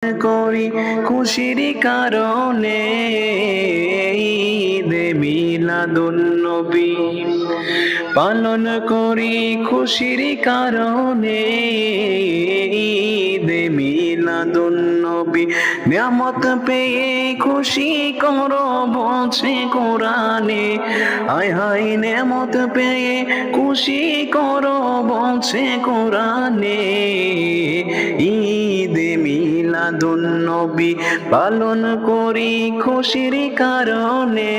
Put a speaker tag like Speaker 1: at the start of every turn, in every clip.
Speaker 1: করি খুশির কারণে ঈদে মিলাদুন্নবী পালন করি খুশির কারণে ঈদে মিলাদুন্নবী নিয়ামত পেয়ে খুশি করো বলছে কোরআনে হায় হায় নিয়ামত পেয়ে খুশি করো বলছে কোরআনে ঈদে মিলাদুন্নবী পালন করি খুশির কারণে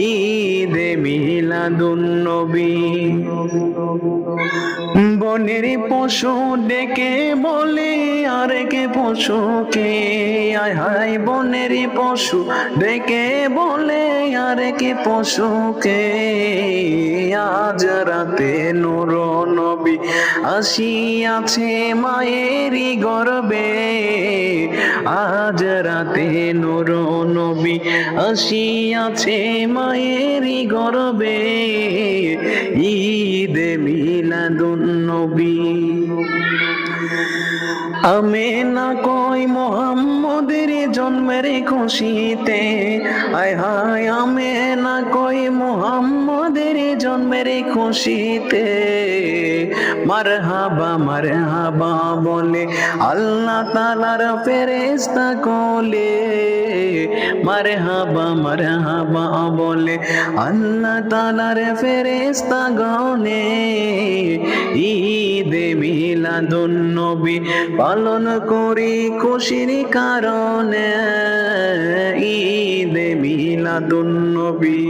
Speaker 1: ঈদে মিলাদুন্নবী বনের পশু ডেকে বলে আরেকে পশুকে আয় হায় বনের পশু ডেকে বলে আরেকে পশুকে আজ রাতে নূর নবী আসিয়াছে মায়েরই গর্বে আজ রাতে নূর নবী আসিয়াছে মায়েরই গর্বে ঈদে মিলাদুন্নবী আমেনা কই মোহাম্মদের জন্মের খুশিতে আয় হায় আমেনা কই মোহাম্মদের জন্মের খুশিতে মারহাবা বলে আল্লাহ তাআলার ফেরেশতা কোলে মারহাবা বলে আল্লাহ তাআলার ফেরেশতা গনে ঈদে মিলাদুন্নবী পালন করি খুশির কারণে ঈদে মিলাদুন্নবী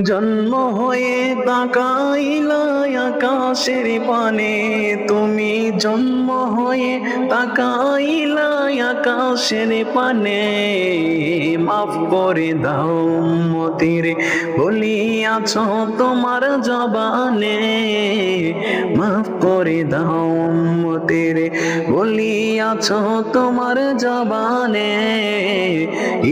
Speaker 1: জন্ম হয়ে তাকাইলা আকাশের পানে তুমি জন্ম হয়ে তাকাইলা আকাশের পানে মাফ করে দাও উম্মতের বলিয়াছ তোমার জবানে মাফ করে দাও উম্মতের বলিয়াছ তোমার জবানে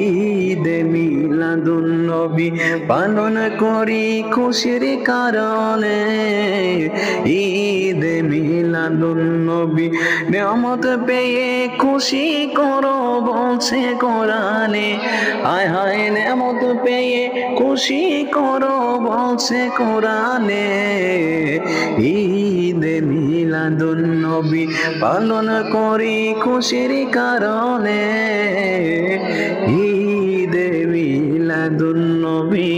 Speaker 1: ঈদে মিলাদুন্নবী পালন করি খুশির কারণে ঈদে মিলাদুন্নবী নিয়ামত পেয়ে খুশি করো বলছে কোরআনে হায় হায় নিয়ামত পেয়ে খুশি করো বলছে কোরআনে ঈদে মিলাদুন্নবী পালন করি খুশির কারণে ঈদে মিলাদুন্নবী